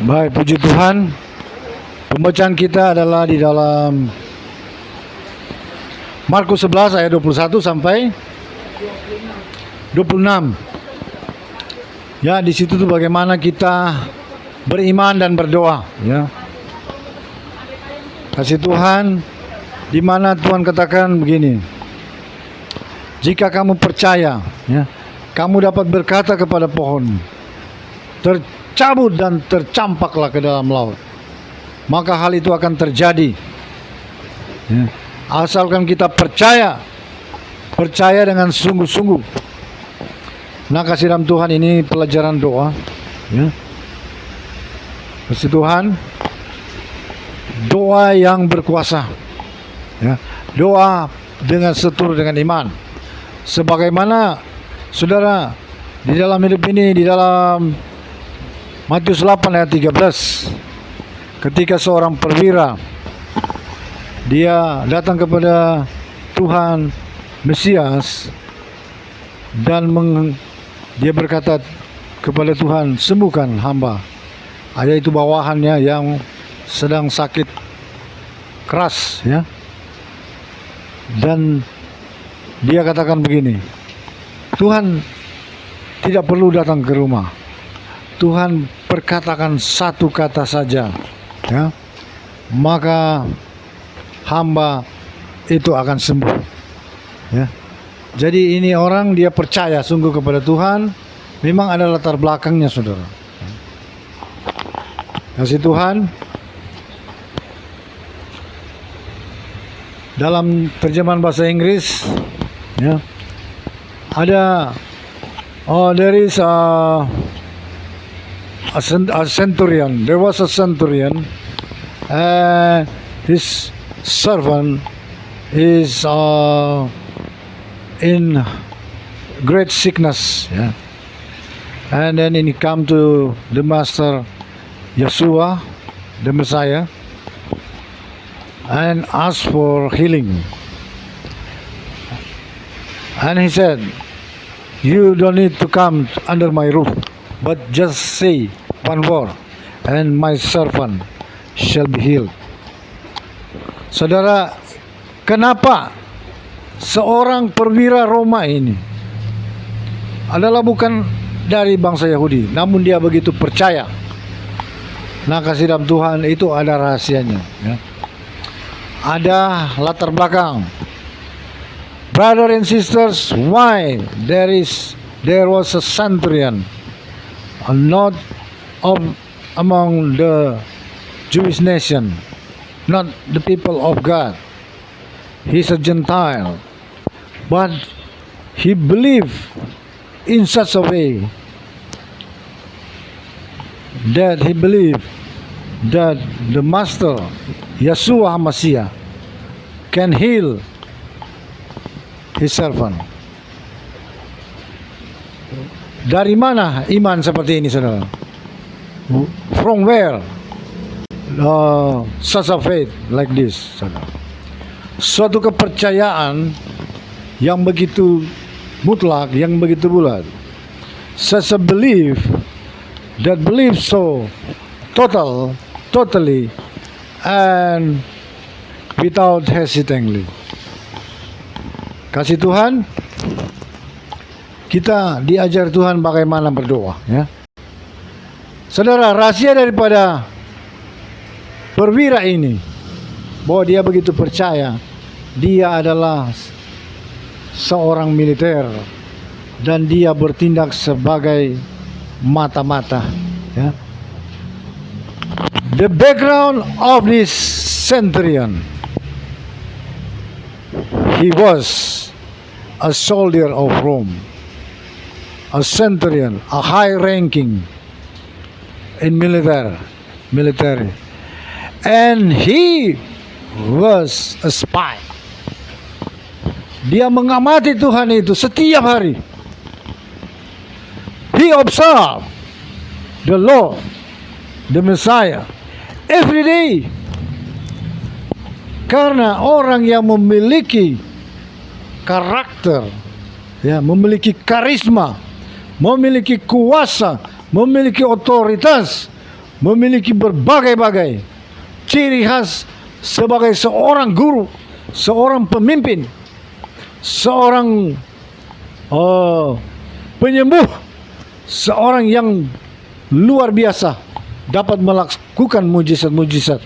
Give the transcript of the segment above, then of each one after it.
Baik, puji Tuhan. Pembacaan kita adalah di dalam Markus 11 ayat 21 sampai 26. Ya, di situ tuh bagaimana kita beriman dan berdoa, ya. Kasih Tuhan, di mana Tuhan katakan begini. Jika kamu percaya, ya, kamu dapat berkata kepada pohon, tercabut dan tercampaklah ke dalam laut, maka hal itu akan terjadi, ya. Asalkan kita percaya dengan sungguh-sungguh. Nah, kasih dalam Tuhan, ini pelajaran doa, ya. Kasih Tuhan, doa yang berkuasa, ya. Doa dengan seturut dengan iman. Sebagaimana saudara di dalam hidup ini, di dalam Matius 8 ayat 13, ketika seorang perwira dia datang kepada Tuhan Mesias dan dia berkata kepada Tuhan, sembuhkan hamba, yaitu bawahannya yang sedang sakit keras, ya. Dan dia katakan begini, Tuhan tidak perlu datang ke rumah, Tuhan perkatakan satu kata saja, ya, maka hamba itu akan sembuh, ya. Jadi ini orang, dia percaya sungguh kepada Tuhan. Memang ada latar belakangnya, saudara. Kasih Tuhan, dalam terjemahan bahasa Inggris, ya, ada there is a centurion. There was a centurion, and his servant is in great sickness, yeah. And then he come to the master Yeshua, the Messiah, and ask for healing. And he said, you don't need to come under my roof, but just say one word, and my servant shall be healed. Saudara, kenapa seorang perwira Roma ini adalah bukan dari bangsa Yahudi, namun dia begitu percaya? Nah, kasih dalam Tuhan, itu ada rahasianya, ya. Ada latar belakang. Brother and sisters, why there was a centurion, not among the Jewish nation, not the people of God. He's a Gentile, but he believed in such a way that he believed that the Master Yeshua HaMashiach can heal his servant. Dari mana iman seperti ini, saudara? From where such a faith like this, saudara? Suatu kepercayaan yang begitu mutlak, yang begitu bulat. Such a belief that believes so totally and without hesitatingly. Kasih Tuhan, kita diajar Tuhan bagaimana berdoa, ya. Saudara, rahasia daripada perwira ini, bahwa dia begitu percaya, dia adalah seorang militer dan dia bertindak sebagai mata-mata, ya. The background of this centurion, he was a soldier of Rome, a centurion, a high ranking in military, and he was a spy. Dia mengamati Tuhan itu setiap hari. He observed the Lord, the Messiah, every day. Karena orang yang memiliki karakter, ya, memiliki karisma, memiliki kuasa, memiliki otoritas memiliki berbagai-bagai ciri khas sebagai seorang guru, seorang pemimpin, seorang penyembuh, seorang yang luar biasa dapat melakukan mujizat-mujizat.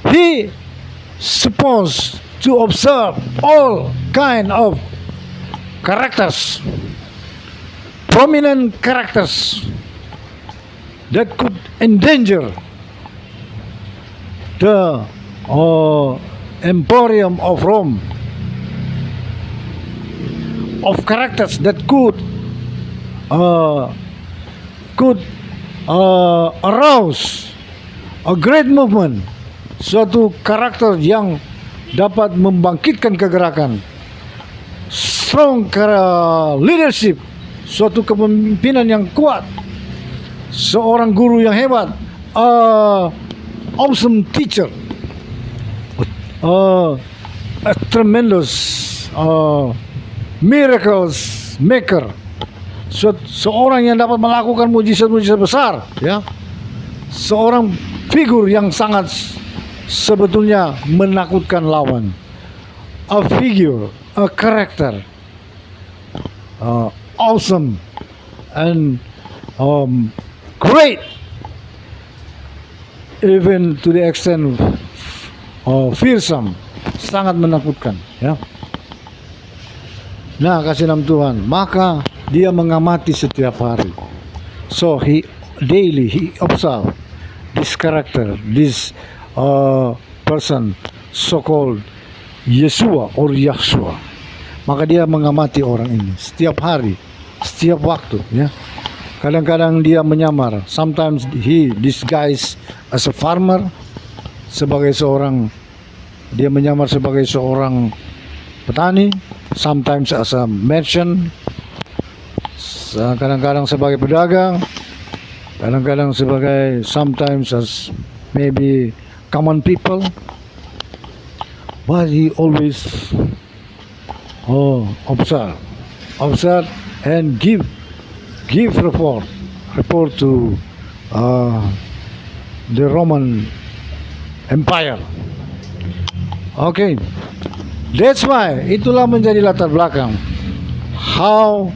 He supposed to observe all kind of characters, prominent characters that could endanger the emporium of Rome, of characters that could arouse a great movement, suatu karakter yang dapat membangkitkan kegerakan, strong leadership, suatu kepemimpinan yang kuat, seorang guru yang hebat, awesome teacher, a tremendous miracles maker, seorang yang dapat melakukan mujizat-mujizat besar, ya, seorang figur yang sangat sebetulnya menakutkan lawan, a figure, a character, awesome and great, even to the extent fearsome, sangat menakutkan, ya. Nah, kasih nama Tuhan, maka dia mengamati setiap hari. So he observe this character, this person so-called Yeshua or Yahshua. Maka dia mengamati orang ini setiap hari, setiap waktu, ya. Kadang-kadang dia menyamar. Sometimes he disguised as a farmer, dia menyamar sebagai seorang petani. Sometimes as a merchant, kadang-kadang sebagai pedagang, kadang-kadang sometimes as maybe common people, but he always observe and give report to the Roman Empire. Okay, that's why, itulah menjadi latar belakang how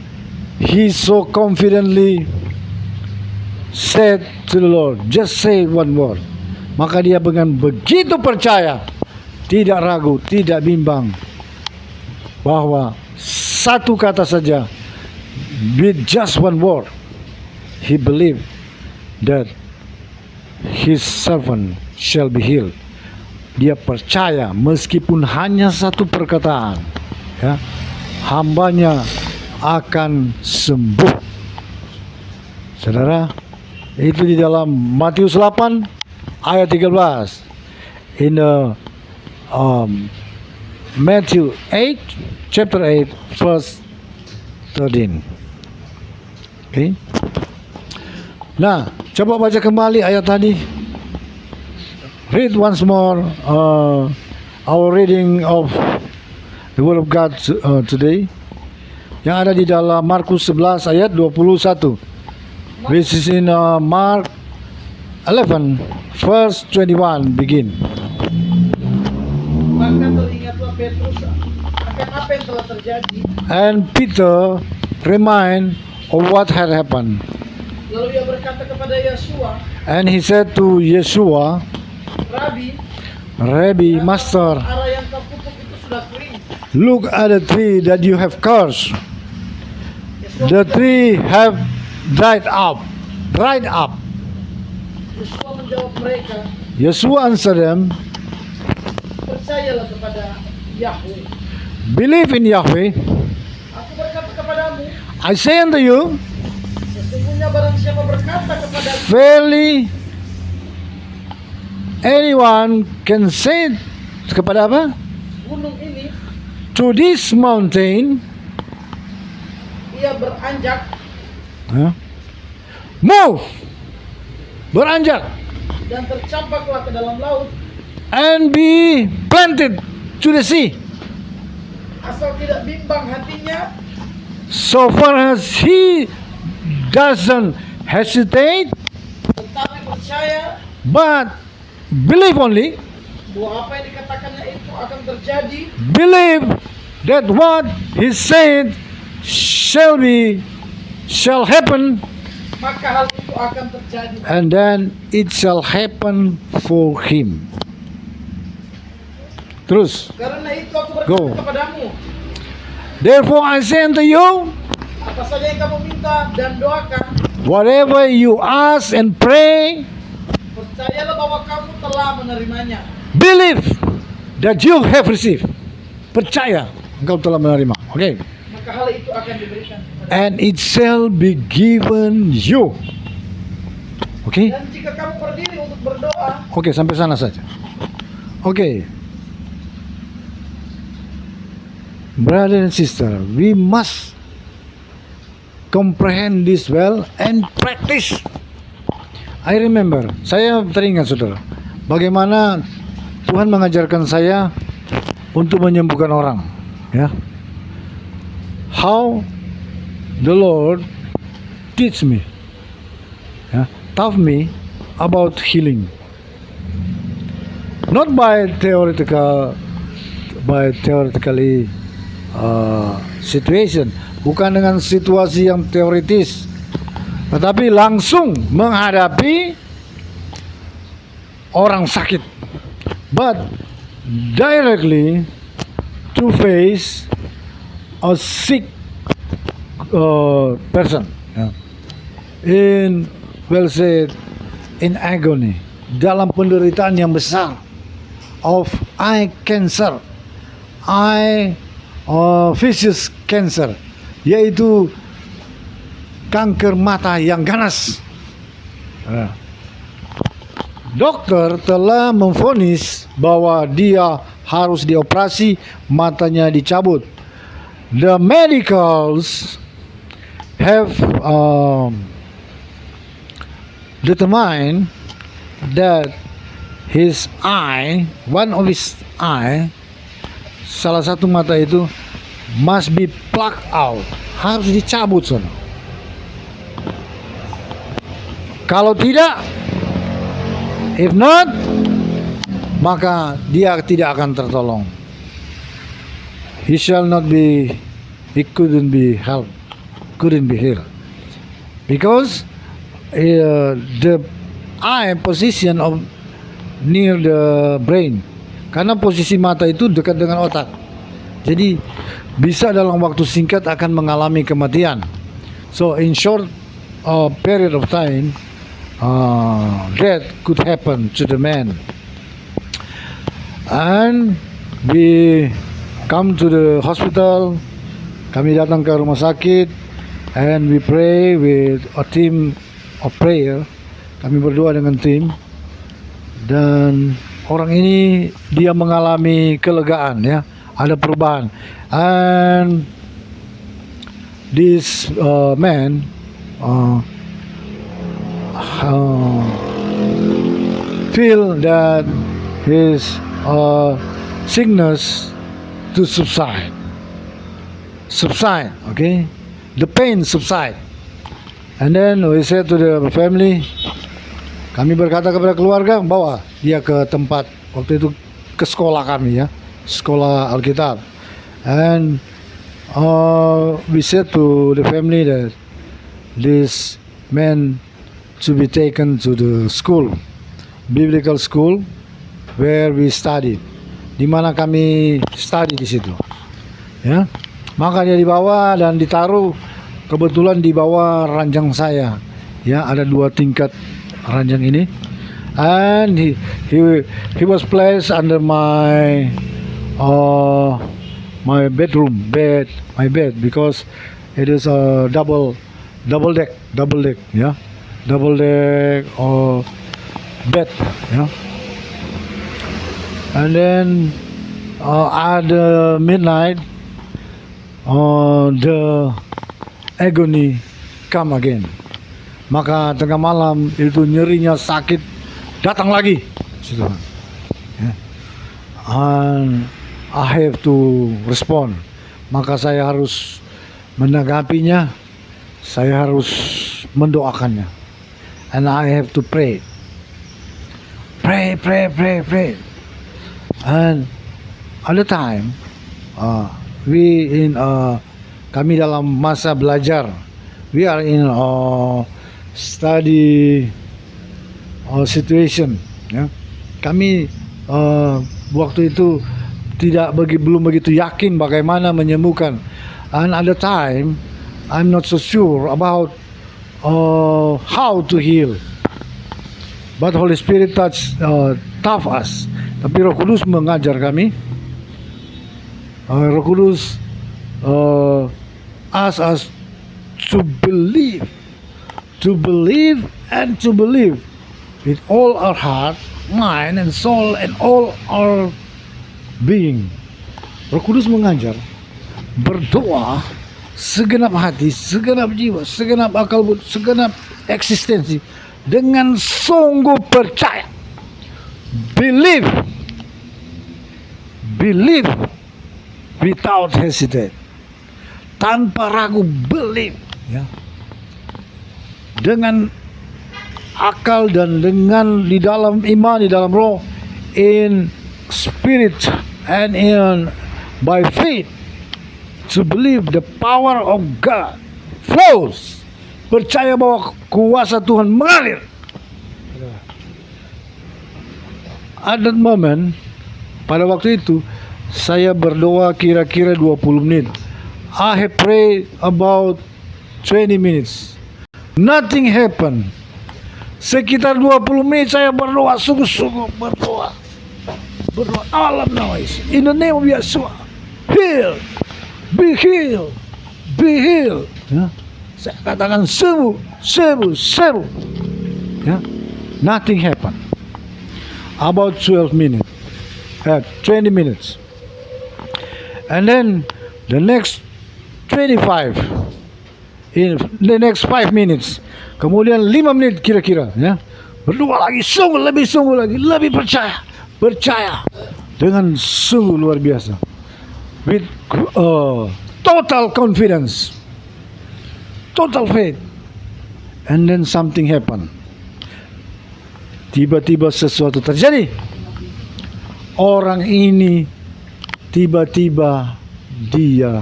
he so confidently said to the Lord, just say one word. Maka dia dengan begitu percaya, tidak ragu, tidak bimbang, bahwa satu kata saja, with just one word, he believed that his servant shall be healed. Dia percaya meskipun hanya satu perkataan, ya, hambanya akan sembuh. Saudara, itu di dalam Matius 8 ayat 13. In Matthew 8, chapter 8, verse 13. Okay. Nah, coba baca kembali ayat tadi. Read once more our reading of the Word of God today, yang ada di dalam Markus 11 ayat 21. This is in Mark 11 verse 21 begin. Maka teringatlah Petrus akan apa yang telah terjadi. And Peter remind of what had happened. Lalu ia berkata kepada Yeshua, And he said to Yeshua, Rabbi, Master, arah yang kau pupuk itu sudah kering. look at the tree that you have cursed. The tree have dried up. Yeshua menjawab mereka, Yeshua answered them, percayalah kepada Yahweh. believe in Yahweh. Aku berkata kepadamu, I say unto you, sesungguhnya barang siapa berkata kepada verily anyone can say kepada apa? gunung ini, To this mountain, ia beranjak move, beranjak, dan tercampaklah ke dalam laut, and be planted to the sea. asal tidak bimbang hatinya, So far as he doesn't hesitate, tetapi percaya but believe only. bahwa apa yang dikatakannya itu akan terjadi, Believe that what he said shall happen, maka hal itu akan terjadi. and then it shall happen for him. Terus. Karena itu aku Go. berkata kepadamu, Therefore I say unto you, apa saja yang kamu minta dan doakan, whatever you ask and pray, percayalah bahwa kamu telah menerimanya. believe that you have received. Percaya engkau telah menerima. Oke. Maka hal itu akan diberikan kepada. And it shall be given you. Oke. Dan jika kamu berdiri untuk berdoa, Oke, sampai sana saja. Oke. Brother and sister, we must comprehend this well and practice. I remember, saya teringat saudara, bagaimana Tuhan mengajarkan saya untuk menyembuhkan orang, ya. How the Lord teach me, ya, taught me about healing. Not by theoretically situation, bukan dengan situasi yang teoritis, tetapi langsung menghadapi orang sakit, but directly to face a sick person, in, well said, in agony, dalam penderitaan yang besar of eye cancer, vicious cancer, yaitu kanker mata yang ganas. Dokter telah memvonis bahwa dia harus dioperasi, matanya dicabut. The medicals have determined that his eye, one of his eye, salah satu mata itu must be plucked out, harus dicabut sono. Kalau tidak, if not, maka dia tidak akan tertolong. He couldn't be helped, couldn't be healed, because the eye position of near the brain, karena posisi mata itu dekat dengan otak, jadi bisa dalam waktu singkat akan mengalami kematian. So in short period of time, death could happen to the man. And we come to the hospital, kami datang ke rumah sakit, and we pray with a team of prayer. Kami berdoa dengan tim, dan orang ini dia mengalami kelegaan, ya, ada perubahan. And this man feel that his sickness to subside, okay, the pain subside. And then we said to the family, kami berkata kepada keluarga, bawa dia ke tempat, waktu itu ke sekolah kami, ya, sekolah Alkitab. And we said to the family that this man to be taken to the school, biblical school, where we studied, di mana kami study di situ, ya. Maka dia dibawa dan ditaruh, kebetulan di bawah ranjang saya, ya, ada 2 tingkat ranjang ini, and he was placed under my bed, because it is a double deck, ya, double deck or bed, ya. And then at midnight, the agony come again. Maka tengah malam itu nyerinya sakit datang lagi, ya. And I have to respond. Maka saya harus menanggapinya, saya harus mendoakannya, and I have to pray pray, pray, pray, pray. And at the time, we in kami dalam masa belajar, we are in study situation. Ya. Kami waktu itu belum begitu yakin bagaimana menyembuhkan. And at the time, I'm not so sure about how to heal. But Holy Spirit taught us. Tapi Roh Kudus mengajar kami. Roh Kudus ask us to believe and to believe with all our heart, mind and soul and all our being. Roh Kudus mengajar berdoa segenap hati, segenap jiwa, segenap akal, segenap eksistensi dengan sungguh percaya. Believe without hesitate. Tanpa ragu, believe, ya. Dengan akal dan dengan di dalam iman, di dalam roh, in spirit and in by faith, to believe the power of God flows. Percaya bahwa kuasa Tuhan mengalir. At that moment, pada waktu itu, saya berdoa kira-kira 20 menit. I have prayed about 20 minutes. Nothing happened. Sekitar 20 menit saya berdoa, sungguh-sungguh berdoa. Berdoa, alam noise. In the name of Yeshua. Heal. Be healed. Be healed. Ya. Saya katakan sembuh. Ya. Nothing happened. About 12 minutes. 20 minutes. And then the next 25. In the next 5 minutes. Kemudian 5 menit kira-kira. Ya. Berdoa lagi, sungguh lagi. Lebih percaya. Dengan sungguh luar biasa. With total confidence. Total faith. And then something happened. Tiba-tiba sesuatu terjadi. Orang ini tiba-tiba dia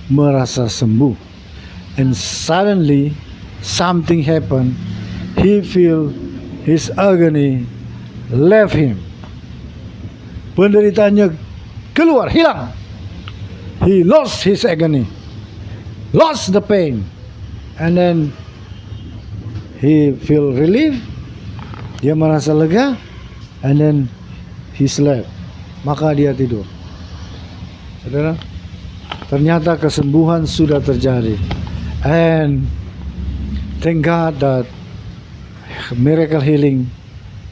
merasa sembuh. And suddenly something happened. He feel his agony left him. Penderitaannya keluar, hilang. He lost his agony. Lost the pain. And then he feel relief. Dia merasa lega. And then he slept. Maka dia tidur. Saudara, ternyata kesembuhan sudah terjadi. And thank God that miracle healing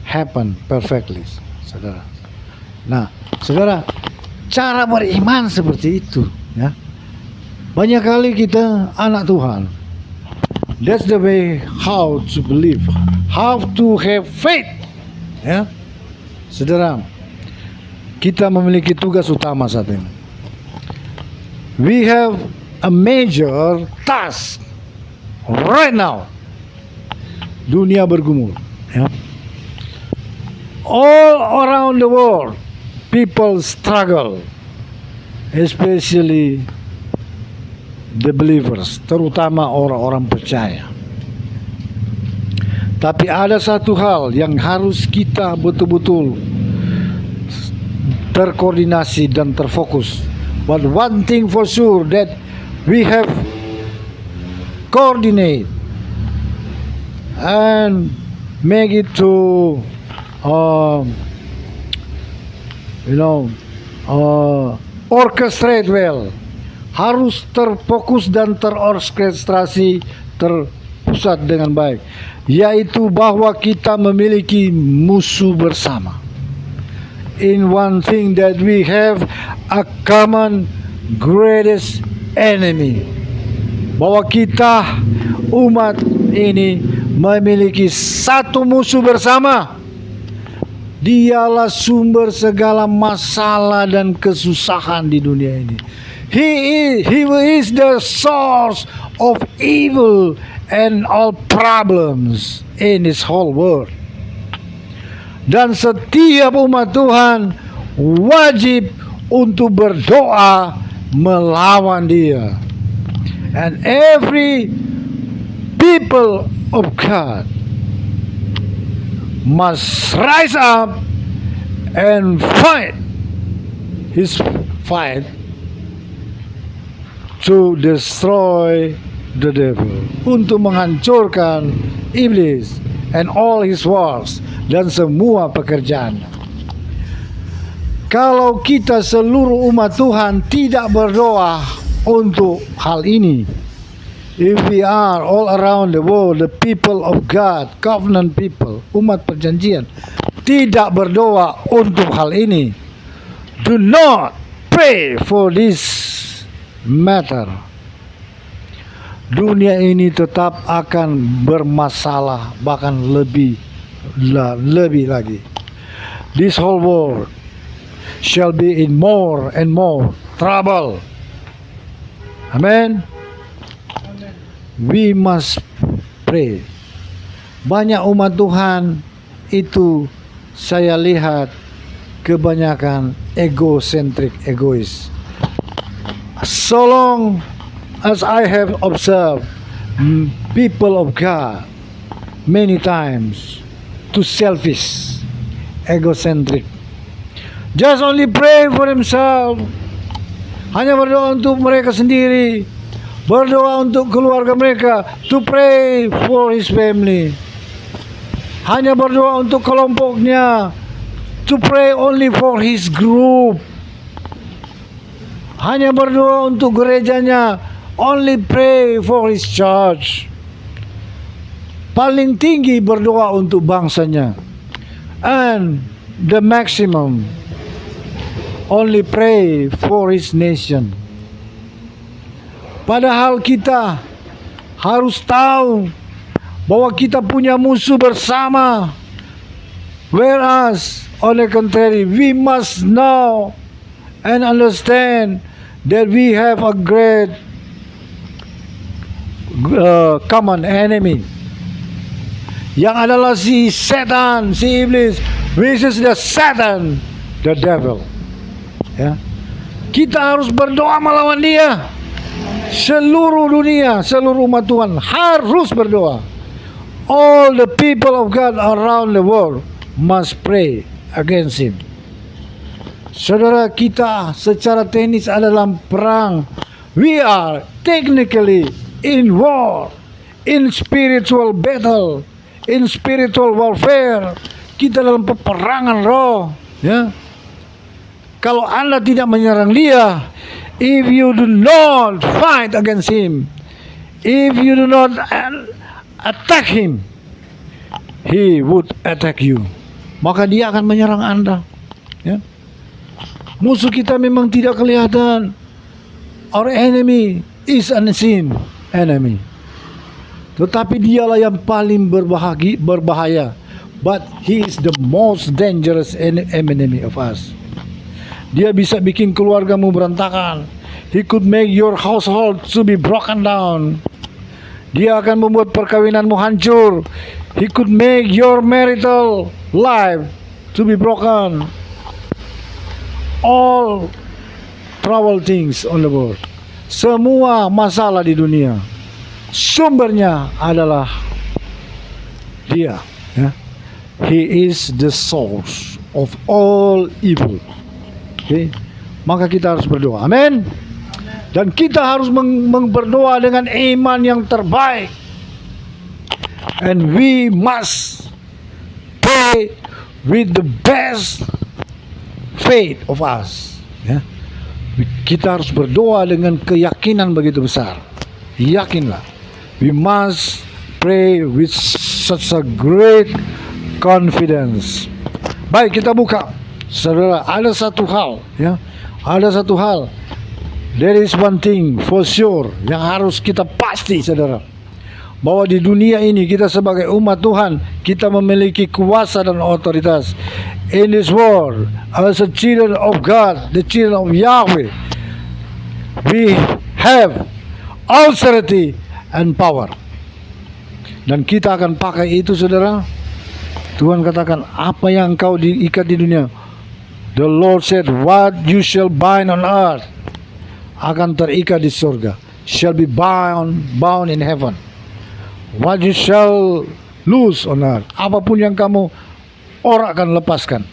happened perfectly. Saudara. Nah, saudara, cara beriman seperti itu, ya. Banyak kali kita anak Tuhan. That's the way how to believe, how to have faith. Ya, saudara, kita memiliki tugas utama saat ini. We have a major task right now. Dunia bergumul. Ya. All around the world, people struggle, especially the believers, terutama orang-orang percaya. Tapi ada satu hal yang harus kita betul-betul terkoordinasi dan terfokus. But one thing for sure that we have coordinate and make it to orchestrate well. Harus terfokus dan terorkestrasi, terpusat dengan baik, yaitu bahwa kita memiliki musuh bersama. In one thing that we have a common greatest enemy, bahwa kita umat ini memiliki satu musuh bersama. Dialah sumber segala masalah dan kesusahan di dunia ini. He is the source of evil and all problems in this whole world. Dan setiap umat Tuhan wajib untuk berdoa melawan dia. And every people of God must rise up and fight his fight to destroy the devil, untuk menghancurkan iblis and all his works, dan semua pekerjaan. Kalau kita seluruh umat Tuhan tidak berdoa untuk hal ini, if we are all around the world, the people of God, covenant people, umat perjanjian, tidak berdoa untuk hal ini, do not pray for this matter, dunia ini tetap akan bermasalah, bahkan lebih lagi. This whole world shall be in more and more trouble. Amen. We must pray. Banyak umat Tuhan itu saya lihat kebanyakan egois. So long as I have observed people of God many times too selfish, egocentric. Just only pray for himself. Hanya berdoa untuk mereka sendiri. Berdoa untuk keluarga mereka. To pray for his family. Hanya berdoa untuk kelompoknya. To pray only for his group. Hanya berdoa untuk gerejanya. Only pray for his church. Paling tinggi berdoa untuk bangsanya. And the maximum, only pray for his nation. Padahal kita harus tahu bahwa kita punya musuh bersama. Whereas on the contrary, we must know and understand that we have a great common enemy, yang adalah si setan, si iblis, which is the Satan, the devil. Ya. Kita harus berdoa melawan dia. Seluruh dunia, seluruh umat Tuhan harus berdoa. All the people of God around the world must pray against him. Saudara, kita secara teknis ada dalam perang. We are technically in war, in spiritual battle, in spiritual warfare. Kita dalam peperangan roh, ya. Kalau Anda tidak menyerang dia, if you do not fight against him, if you do not attack him, he would attack you. Maka dia akan menyerang Anda, ya. Musuh kita memang tidak kelihatan. Our enemy is unseen enemy. Tetapi dialah yang paling berbahaya. But he is the most dangerous enemy of us. Dia bisa bikin keluargamu berantakan. He could make your household to be broken down. Dia akan membuat perkawinanmu hancur. He could make your marital life to be broken. All trouble things on the world. Semua masalah di dunia, sumbernya adalah dia, ya. He is the source of all evil. Okay? Maka kita harus berdoa. Amin. Dan kita harus berdoa dengan iman yang terbaik. And we must pray with the best faith of us. Ya. Kita harus berdoa dengan keyakinan begitu besar. Yakinlah. We must pray with such a great confidence. Baik, kita buka. Saudara, ada satu hal, ya. Ada satu hal. There is one thing for sure yang harus kita pasti, saudara. Bahwa di dunia ini kita sebagai umat Tuhan, kita memiliki kuasa dan otoritas. In this world, as a children of God, the children of Yahweh, we have authority and power. Dan kita akan pakai itu, saudara. Tuhan katakan, apa yang engkau diikat di dunia, the Lord said, what you shall bind on earth akan terikat di surga, shall be bound in heaven. What you shall loose on earth, apapun yang kamu orakkan, lepaskan,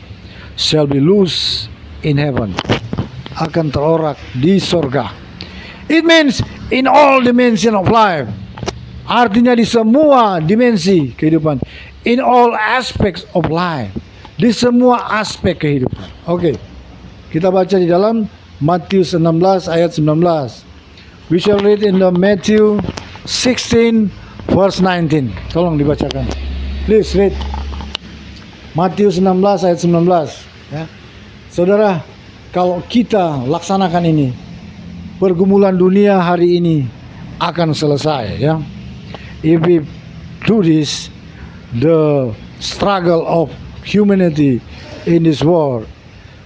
shall be loose in heaven, akan terorak di surga. It means in all dimension of life. Artinya di semua dimensi kehidupan. In all aspects of life. Di semua aspek kehidupan. Oke. Kita baca di dalam Matius 16 ayat 19. We shall read in the Matthew 16 verse 19. Tolong dibacakan. Please read. Matius 16 ayat 19. Ya. Saudara, kalau kita laksanakan ini, pergumulan dunia hari ini akan selesai, ya. If we do this, the struggle of humanity in this world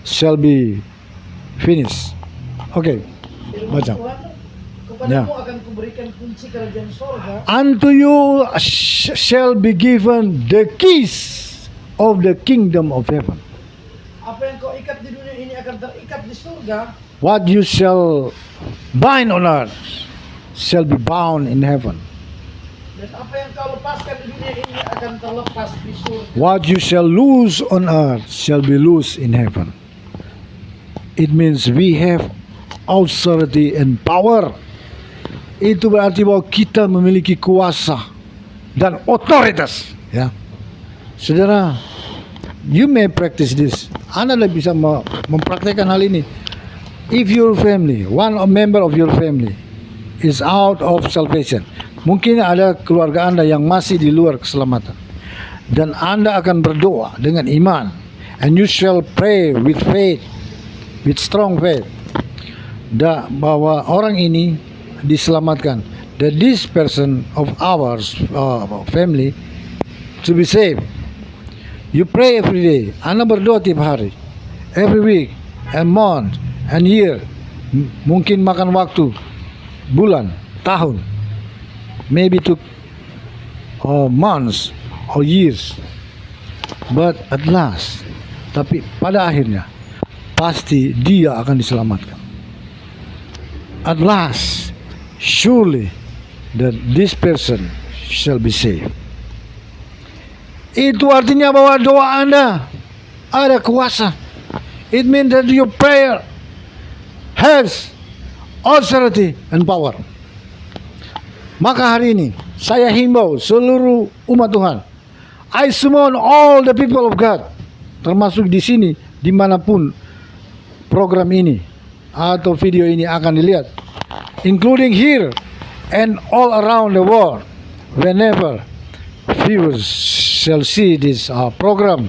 shall be finished. Oke, baca. Kepadamu Ya. akan kuberikan kunci kerajaan sorga. Unto you shall be given the keys of the kingdom of heaven. Apa yang kau ikat di dunia ini akan terikat di surga. What you shall bind on earth shall be bound in heaven. Dan apa yang kau lepaskan di dunia ini akan terlepas di surga. What you shall lose on earth shall be loose in heaven. It means we have authority and power. Itu berarti bahwa kita memiliki kuasa dan otoritas, ya. Saudara, you may practice this. Anda bisa mempraktekkan hal ini. If your family, one member of your family is out of salvation, mungkin ada keluarga Anda yang masih di luar keselamatan, dan Anda akan berdoa dengan iman, and you shall pray with faith, with strong faith, bahwa orang ini diselamatkan, that this person of ours, family, to be saved. You pray every day. Anda berdoa tiap hari, every week, and month, and year. Mungkin makan waktu, bulan, tahun, maybe took months or years, but at last, tapi pada akhirnya pasti dia akan diselamatkan. At last, surely that this person shall be saved. Itu artinya bahwa doa Anda ada kuasa. It means that your prayer has authority and power. Maka hari ini saya himbau seluruh umat Tuhan. I summon all the people of God, termasuk di sini, dimanapun program ini atau video ini akan dilihat, including here and all around the world, whenever viewers shall see this program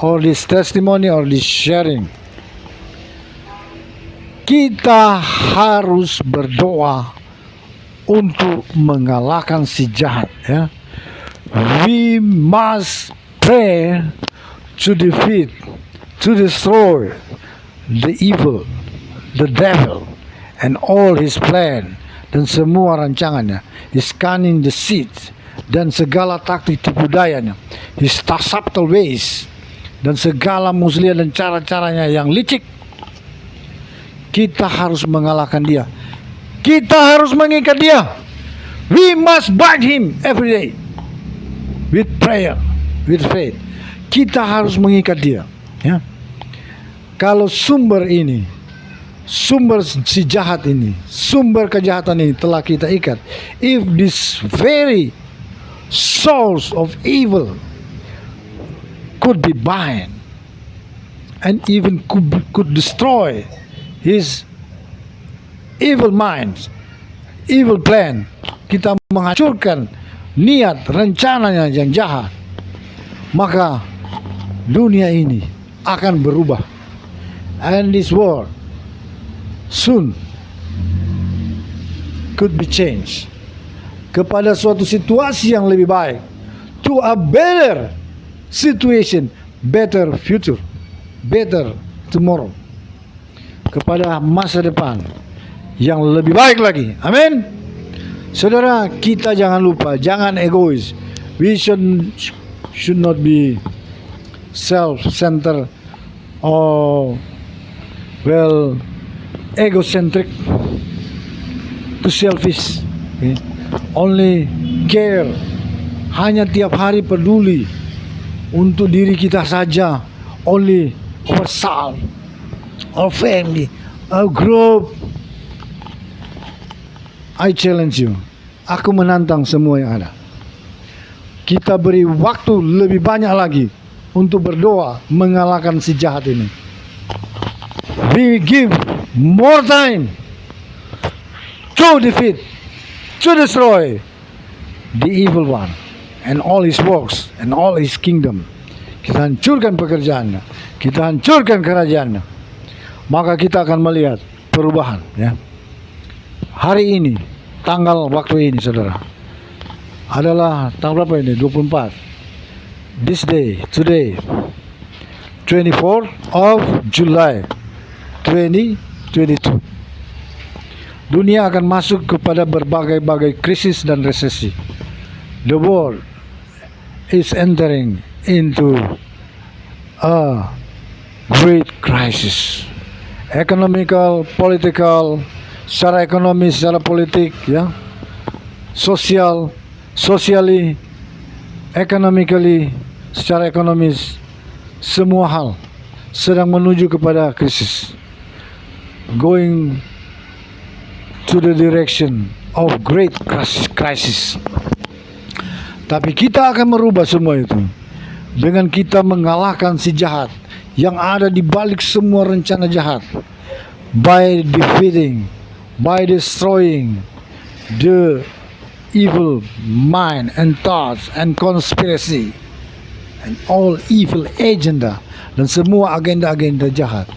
or this testimony or this sharing. Kita harus berdoa untuk mengalahkan si jahat, ya. We must pray to defeat, to destroy the evil, the devil, and all his plan, dan semua rancangannya, his cunning deceit, dan segala taktik tipu dayanya, his subtle ways, dan segala muslihat dan cara-caranya yang licik. Kita harus mengalahkan dia. Kita harus mengikat dia. We must bind him every day with prayer, with faith. Kita harus mengikat dia, ya. Kalau sumber ini, sumber si jahat ini, sumber kejahatan ini telah kita ikat, if this very source of evil could be bind and even could destroy his evil minds, evil plan, kita menghancurkan niat rencananya yang jahat, maka dunia ini akan berubah, and this world soon could be changed kepada suatu situasi yang lebih baik, to a better situation, better future, better tomorrow, kepada masa depan yang lebih baik lagi. Amin. Saudara, kita jangan lupa, jangan egois. We should not be self-centered or egocentric, too selfish. Okay? Only care, hanya tiap hari peduli untuk diri kita saja, only ourselves, our family, our group. I challenge you, aku menantang semua yang ada. Kita beri waktu lebih banyak lagi untuk berdoa mengalahkan si jahat ini. We give more time to defeat, to destroy the evil one and all his works and all his kingdom. Kita hancurkan pekerjaannya, kita hancurkan kerajaannya. Maka kita akan melihat perubahan, ya. Hari ini, tanggal waktu ini, saudara, adalah tanggal berapa ini? 24. This day, today, 24 of July 2022. Dunia akan masuk kepada berbagai-bagai krisis dan resesi. The world is entering into a great crisis. Economical, political, secara ekonomi, secara politik, ya, socially, economically, secara ekonomis, semua hal sedang menuju kepada krisis, going to the direction of great crisis. Tapi kita akan merubah semua itu dengan kita mengalahkan si jahat yang ada di balik semua rencana jahat, by defeating, by destroying the evil mind and thoughts and conspiracy and all evil agenda dan semua agenda-agenda jahat.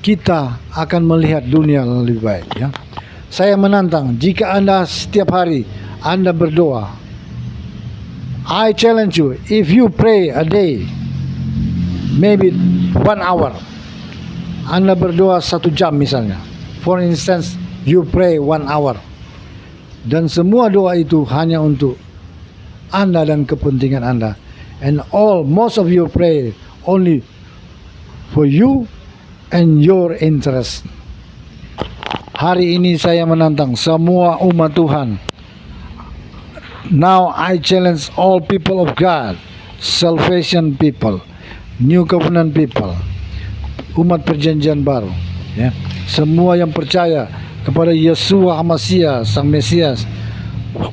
Kita akan melihat dunia lebih baik, ya. Saya menantang, jika Anda setiap hari Anda berdoa, I challenge you, if you pray a day, maybe 1 hour, Anda berdoa 1 jam misalnya, for instance, you pray 1 hour, dan semua doa itu hanya untuk Anda dan kepentingan Anda, and most of you pray only for you and your interest. Hari ini saya menantang semua umat Tuhan. Now I challenge all people of God, salvation people, new covenant people, umat perjanjian baru, ya. Semua yang percaya kepada Yeshua HaMashiach, Sang Mesias,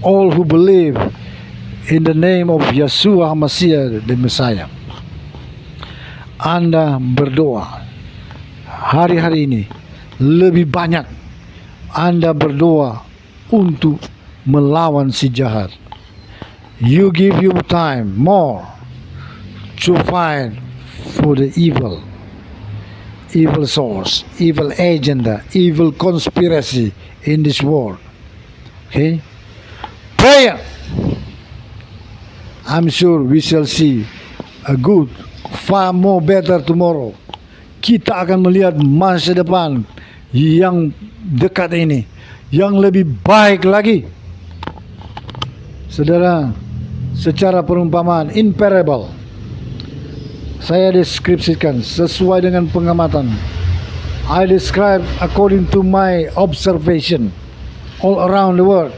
all who believe in the name of Yeshua HaMashiach, the Messiah. Anda berdoa hari-hari ini lebih banyak. Anda berdoa untuk melawan si jahat. You give your time more to fight for the evil source, evil agenda, evil conspiracy in this world. Okay? Prayer. I'm sure we shall see a good, far more better tomorrow. Kita akan melihat masa depan yang dekat ini, yang lebih baik lagi. Saudara, secara perumpamaan, in parable, saya deskripsikan sesuai dengan pengamatan. I describe according to my observation all around the world.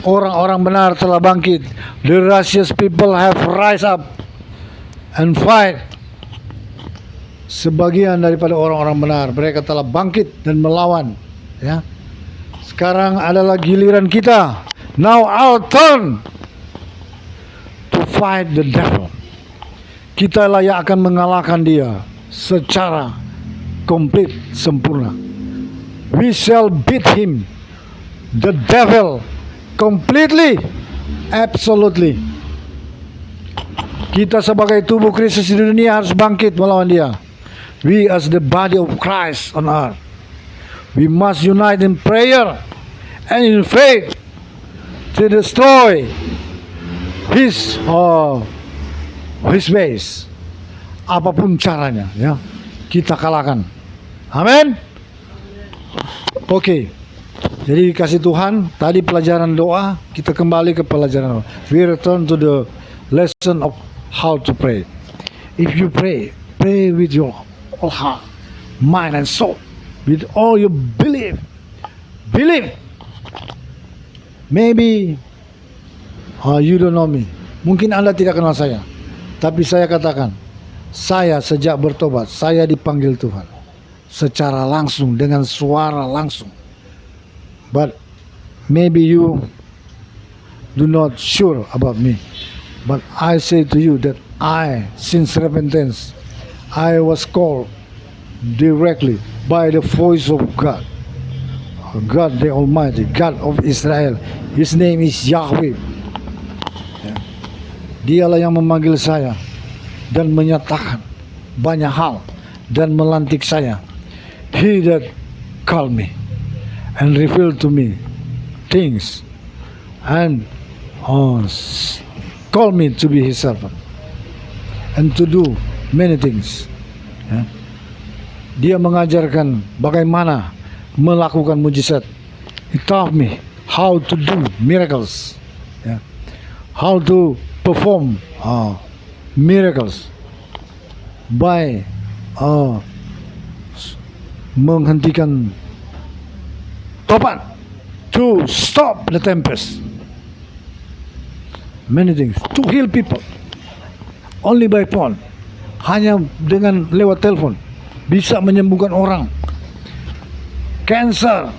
Orang-orang benar telah bangkit. The righteous people have rise up and fight. Sebagian daripada orang-orang benar, mereka telah bangkit dan melawan, ya. Sekarang adalah giliran kita. Now our turn to fight the devil. Kita lah yang akan mengalahkan dia secara komplit, sempurna. We shall beat him, the devil, completely, absolutely. Kita sebagai tubuh Kristus di dunia harus bangkit melawan dia. We as the body of Christ on earth, we must unite in prayer and in faith to destroy his ways. Apapun caranya, ya, kita kalahkan. Amin. Oke. Jadi kasih Tuhan, tadi pelajaran doa, kita kembali ke pelajaran doa. We return to the lesson of how to pray. If you pray, pray with your whole heart, mind and soul, with all your belief. Believe. Maybe you don't know me. Mungkin Anda tidak kenal saya. Tapi saya katakan, saya sejak bertobat, saya dipanggil Tuhan secara langsung, dengan suara langsung. But maybe you do not sure about me. But I say to you that since repentance, I was called directly by the voice of God. God the Almighty, God of Israel. His name is Yahweh. Dialah yang memanggil saya dan menyatakan banyak hal dan melantik saya. He that called me and revealed to me things and called me to be his servant and to do many things. Dia mengajarkan bagaimana melakukan mujizat. He taught me how to do miracles, how to perform miracles by menghentikan topan, to stop the tempest. Many things, to heal people only by phone, hanya dengan lewat telepon bisa menyembuhkan orang. Cancer,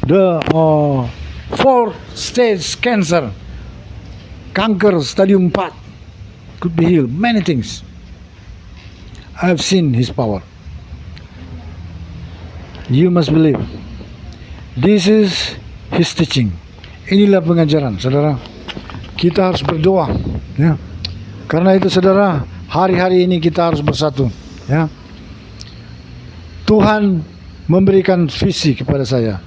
the fourth stage cancer, kanker stadium 4 could be healed. Many things. I have seen his power. You must believe. This is his teaching. Inilah pengajaran, saudara. Kita harus berdoa, ya. Karena itu, saudara, hari-hari ini kita harus bersatu, ya. Tuhan memberikan visi kepada saya.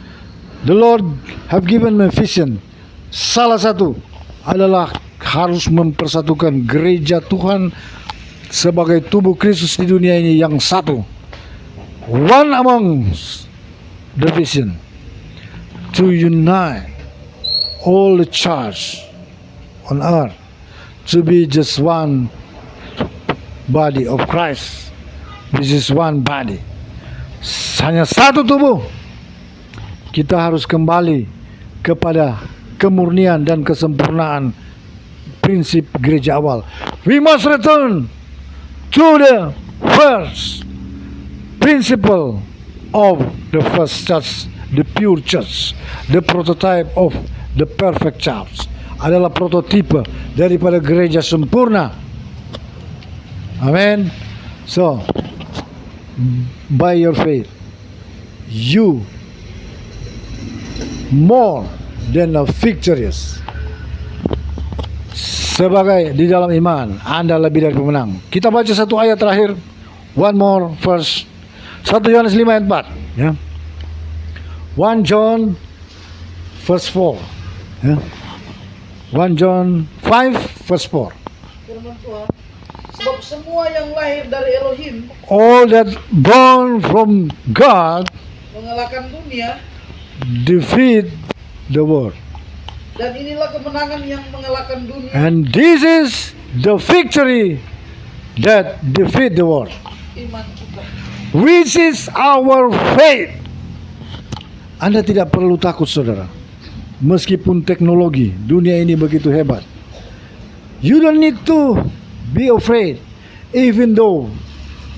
The Lord have given me vision. Salah satu adalah harus mempersatukan gereja Tuhan sebagai tubuh Kristus di dunia ini yang satu. One among the vision to unite all the church on earth to be just one body of Christ, which is one body. Hanya satu tubuh. Kita harus kembali kepada kemurnian dan kesempurnaan prinsip gereja awal. We must return to the first principle of the first church, the pure church, the prototype of the perfect church. Adalah prototipe daripada gereja sempurna. Amen. So, by your faith, you more than a victorious. Sebagai di dalam iman, Anda lebih dari pemenang. Kita baca satu ayat terakhir. One more verse. 1 Yohanes 5 ayat 4. Ya. 1 John verse 4. Ya. 1 John 5 verse 4. Firman Tuhan, sebab semua yang lahir dari Elohim, all that born from God mengalahkan dunia, defeat the world. dan inilah kemenangan yang mengalahkan dunia, And this is the victory that defeat the world, iman kita. which is our faith. Anda tidak perlu takut, saudara. Meskipun teknologi dunia ini begitu hebat, you don't need to be afraid, even though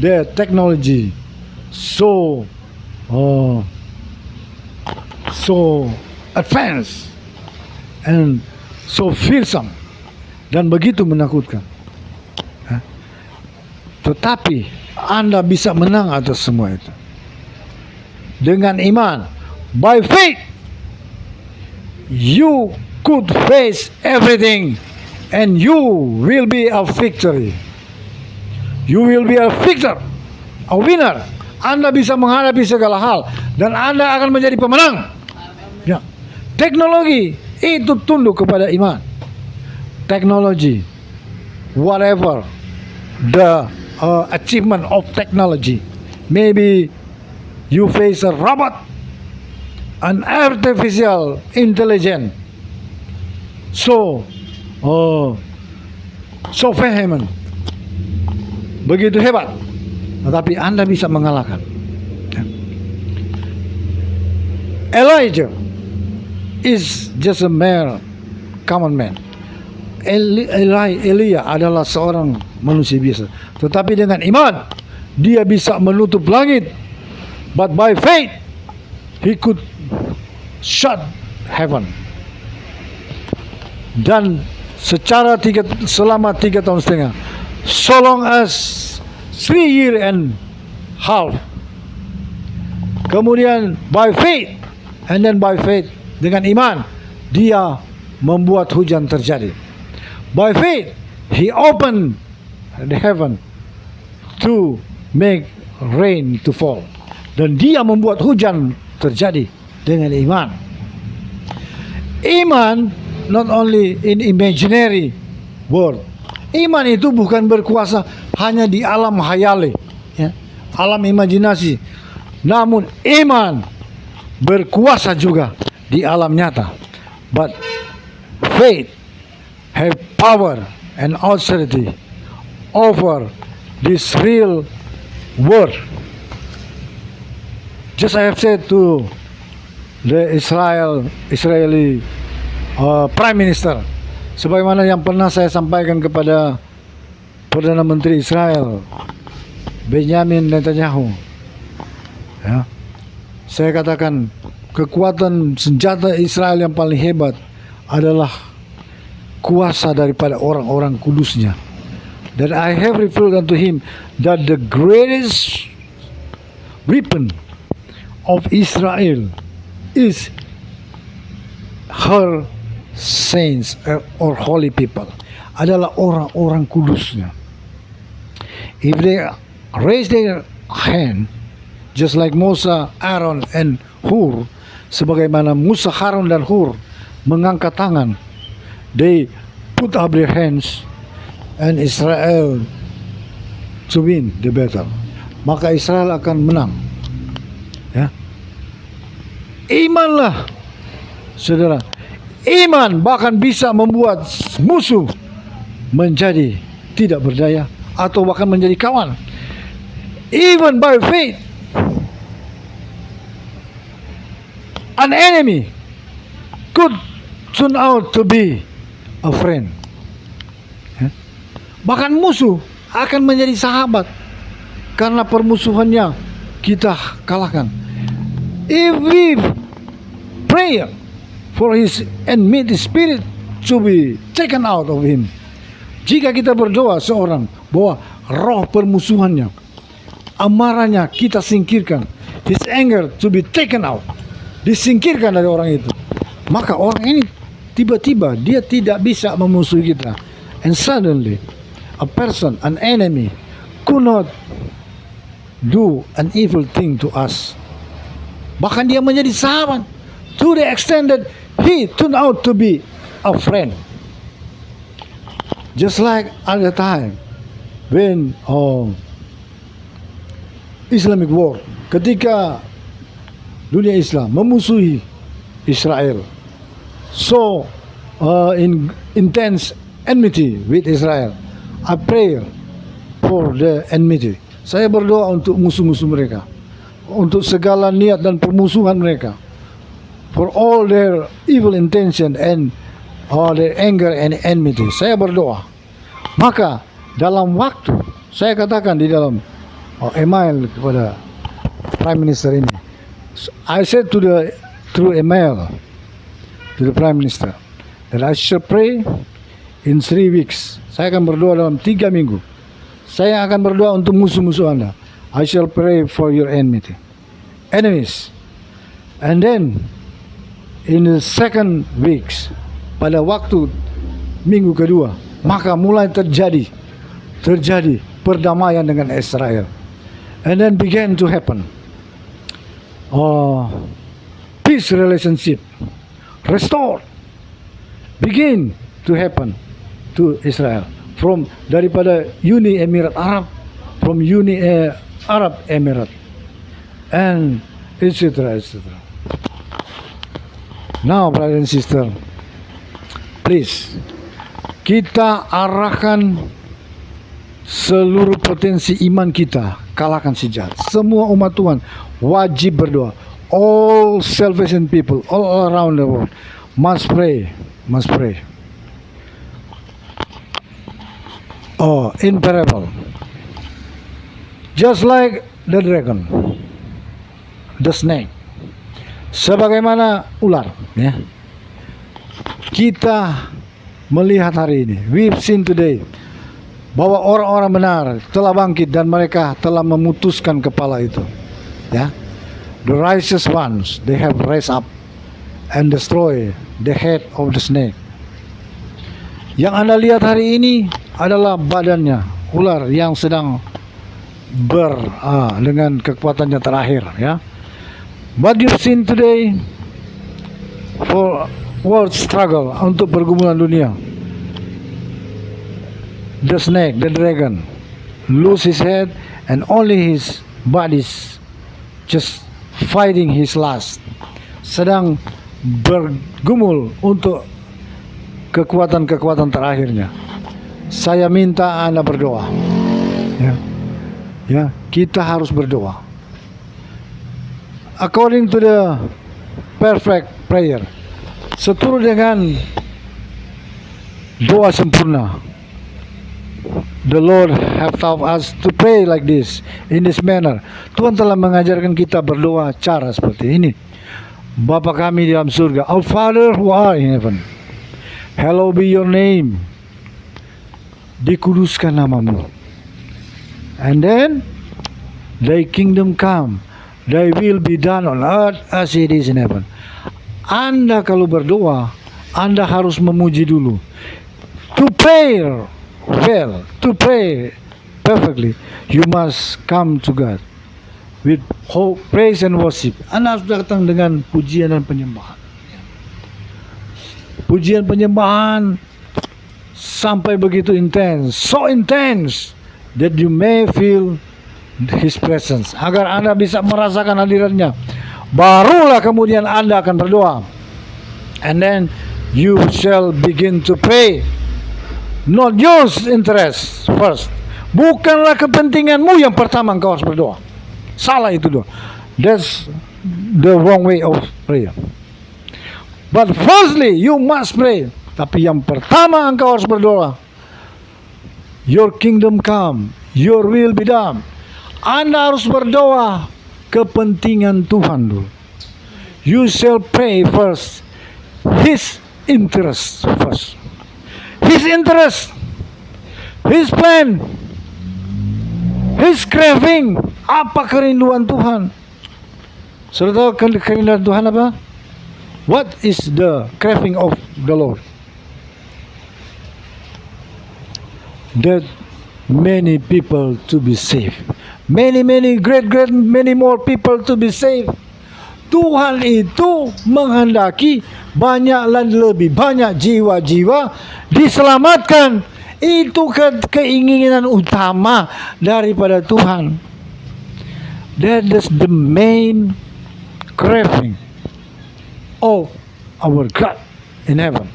the technology so advanced and so fearsome dan begitu menakutkan. Tetapi Anda bisa menang atas semua itu dengan iman. By faith, you could face everything and you will be a victory. You will be a victor, a winner. Anda bisa menghadapi segala hal dan Anda akan menjadi pemenang. Ya. Teknologi itu tunduk kepada iman. Teknologi, whatever the achievement of technology, maybe you face a robot, an artificial intelligence, so oh, so vehement, begitu hebat, tetapi Anda bisa mengalahkan. Elijah is just a mere common man. Elia adalah seorang manusia biasa, tetapi dengan iman dia bisa menutup langit. But by faith he could shut heaven. Dan selama 3 tahun setengah, so long as 3 years and half. Kemudian by faith, and then by faith, dengan iman dia membuat hujan terjadi. By faith he opened the heaven to make rain to fall. Dan dia membuat hujan terjadi dengan iman. Iman not only in imaginary world. Iman itu bukan berkuasa hanya di alam hayali, ya, alam imajinasi. Namun iman berkuasa juga di alam nyata. But faith have power and authority over this real world. Just I have said to the Israeli Prime Minister, sebagaimana yang pernah saya sampaikan kepada Perdana Menteri Israel Benjamin Netanyahu, ya, saya katakan kekuatan senjata Israel yang paling hebat adalah kuasa daripada orang-orang kudusnya. That I have revealed unto him that the greatest weapon of Israel is her saints or holy people, adalah orang-orang kudusnya. If they raise their hand, just like Musa, Aaron, and Hur, sebagaimana Musa, Harun, dan Hur mengangkat tangan, they put up their hands and Israel to win the battle. Maka Israel akan menang. Ya. Imanlah, saudara. Iman bahkan bisa membuat musuh menjadi tidak berdaya atau bahkan menjadi kawan. Even by faith, an enemy could turn out to be a friend. Ya. Bahkan musuh akan menjadi sahabat karena permusuhannya kita kalahkan. If we pray for his enmity spirit to be taken out of him, jika kita berdoa seorang bahwa roh permusuhannya, amarahnya kita singkirkan, his anger to be taken out, disingkirkan dari orang itu, maka orang ini tiba-tiba dia tidak bisa memusuhi kita. And suddenly a person, an enemy, could not do an evil thing to us. Bahkan dia menjadi sahabat to the extent that he turned out to be a friend. Just like at the time when Islamic war, ketika dunia Islam memusuhi Israel, so in intense enmity with Israel, I pray for the enmity. Saya berdoa untuk musuh-musuh mereka, untuk segala niat dan permusuhan mereka, for all their evil intention and all their anger and enmity. Saya berdoa. Maka dalam waktu, saya katakan di dalam email kepada Prime Minister ini, I said through email to the Prime Minister that I shall pray in 3 weeks. Saya akan berdoa dalam 3 minggu. Saya akan berdoa untuk musuh-musuh Anda. I shall pray for your enemies. And then in the second weeks, pada waktu minggu kedua, maka mulai terjadi perdamaian dengan Israel. And then began to happen peace relationship restored, begin to happen to Israel from daripada Uni Emirat Arab, from Uni Arab Emirat, and etc. Now, brother and sister, please kita arahkan seluruh potensi iman kita, kalahkan si jahat. Semua umat Tuhan wajib berdoa. All salvation people all around the world must pray, must pray. Oh, in parable, just like the dragon, the snake, sebagaimana ular, ya. Kita melihat hari ini, we've seen today, bahwa orang-orang benar telah bangkit dan mereka telah memutuskan kepala itu, ya. The righteous ones, they have raised up and destroy the head of the snake. Yang Anda lihat hari ini adalah badannya ular yang sedang dengan kekuatannya terakhir, ya. What you've seen today for world struggle, untuk pergumulan dunia, the snake, the dragon, lose his head and only his body's just fighting his last, sedang bergumul untuk kekuatan-kekuatan terakhirnya. Saya minta Anda berdoa, ya, kita harus berdoa according to the perfect prayer, seturut dengan doa sempurna. The Lord have taught us to pray like this, in this manner. Tuhan telah mengajarkan kita berdoa cara seperti ini. Bapa kami di dalam surga, Our Father who art in heaven, hallowed be your name. Dikuduskan namamu. And then, thy kingdom come, thy will be done on earth as it is in heaven. Anda kalau berdoa, Anda harus memuji dulu. To pray well, to pray perfectly, you must come to God with hope, praise and worship. Anda harus datang dengan pujian dan penyembahan. Pujian penyembahan sampai begitu intense, so intense that you may feel His presence. Agar Anda bisa merasakan hadiratnya, barulah kemudian Anda akan berdoa. And then you shall begin to pray. Not your interest first. Bukanlah kepentinganmu yang pertama engkau harus berdoa. Salah itu doa. That's the wrong way of prayer. But firstly, you must pray. Tapi yang pertama engkau harus berdoa. Your kingdom come, your will be done. Anda harus berdoa kepentingan Tuhan dulu. You shall pray first His interest first. His interest, His plan, His craving. Apa kerinduan Tuhan? Saudara tahu kerinduan Tuhan apa? What is the craving of the Lord? That many people to be saved. Many many more people to be saved. Tuhan itu menghendaki banyak dan lebih banyak jiwa-jiwa diselamatkan. Itu keinginan utama daripada Tuhan. That is the main craving of our God in heaven.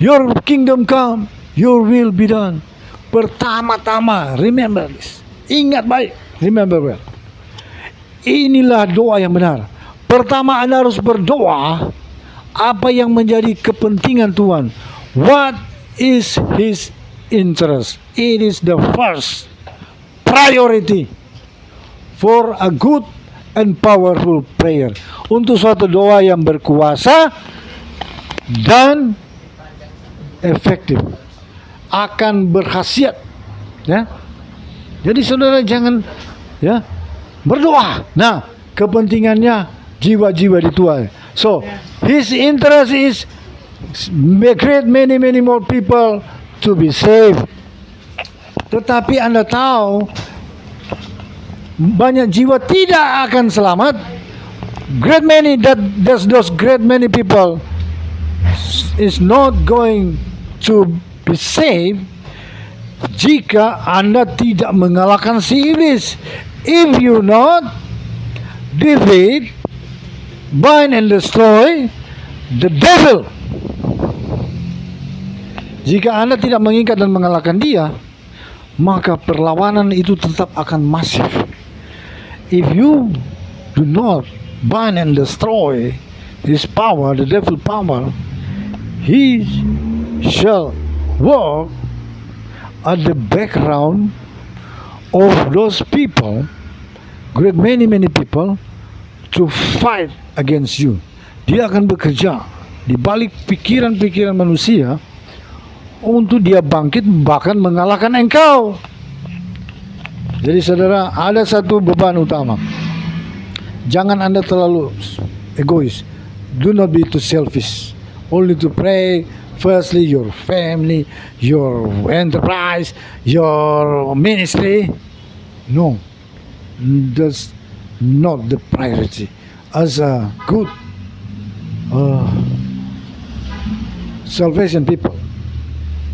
Your kingdom come, your will be done. Pertama-tama, remember this. Ingat baik, remember well. Inilah doa yang benar. Pertama Anda harus berdoa apa yang menjadi kepentingan Tuhan. What is His interest? It is the first priority for a good and powerful prayer. Untuk suatu doa yang berkuasa dan efektif, akan berkhasiat, ya. Jadi saudara jangan, ya, berdoa. Nah, kepentingannya jiwa-jiwa dituai. So, His interest is create many more people to be saved. Tetapi Anda tahu banyak jiwa tidak akan selamat. Great many those great many people is not going to be saved jika Anda tidak mengalahkan si iblis. If you not defeat, bind and destroy the devil, Jika Anda tidak mengikat dan mengalahkan dia, maka perlawanan itu tetap akan masif. If you do not bind and destroy his power, the devil power, he shall work at the background of those people, great many people, to fight against you. Dia akan bekerja di balik pikiran-pikiran manusia untuk dia bangkit bahkan mengalahkan engkau. Jadi saudara, ada satu beban utama. Jangan Anda terlalu egois. Do not be too selfish. Only to pray firstly your family, your enterprise, your ministry. No, that's not the priority. As a good salvation people,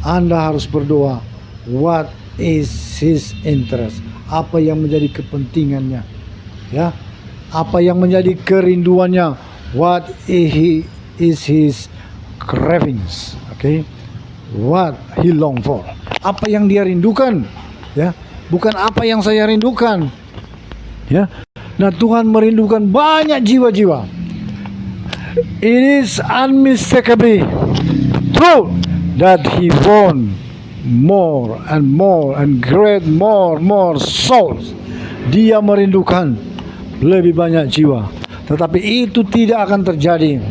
Anda harus berdoa, what is his interest? Apa yang menjadi kepentingannya? Ya, apa yang menjadi kerinduannya? What is his cravings? Okay, what he long for? Apa yang dia rindukan? Ya, bukan apa yang saya rindukan. Ya, nah Tuhan merindukan banyak jiwa-jiwa. It is unmistakably true that he want more and great more souls. Dia merindukan lebih banyak jiwa. Tetapi itu tidak akan terjadi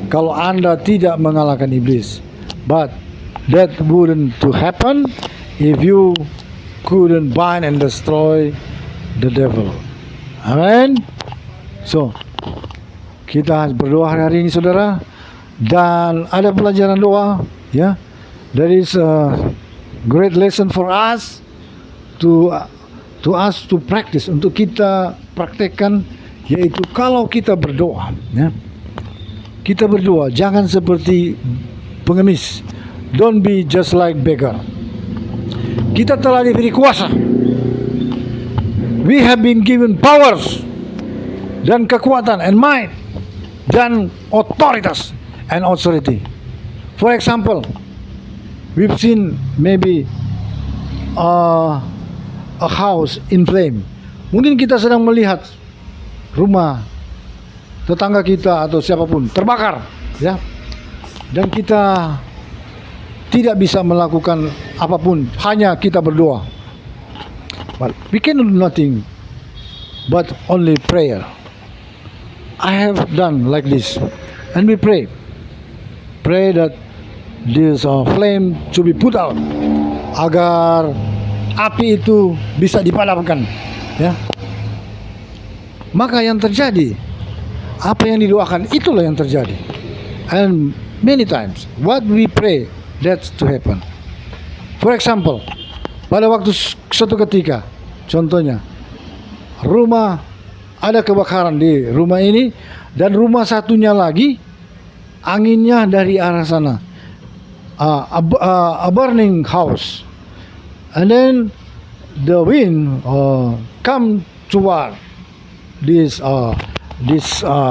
kalau Anda tidak mengalahkan iblis. But that wouldn't to happen if you couldn't bind and destroy the devil. Amen. So, kita berdoa hari ini saudara, dan ada pelajaran doa, ya. There is a great lesson for us to practice, untuk kita praktekkan, yaitu kalau kita berdoa, ya. Kita berdoa jangan seperti pengemis. Don't be just like beggar. Kita telah diberi kuasa. We have been given powers dan kekuatan and might dan otoritas and authority. For example, we've seen maybe a house in flame. Mungkin kita sedang melihat rumah tetangga kita atau siapapun terbakar, ya. Dan kita tidak bisa melakukan apapun, hanya kita berdoa. But we can do nothing but only prayer. I have done like this, and we pray that this flame to be put out, agar api itu bisa dipadamkan, ya. Maka yang terjadi, apa yang didoakan itulah yang terjadi. And many times what we pray, that's to happen. For example, pada waktu suatu ketika, contohnya rumah, ada kebakaran di rumah ini, dan rumah satunya lagi anginnya dari arah sana, a burning house, and then the wind come toward this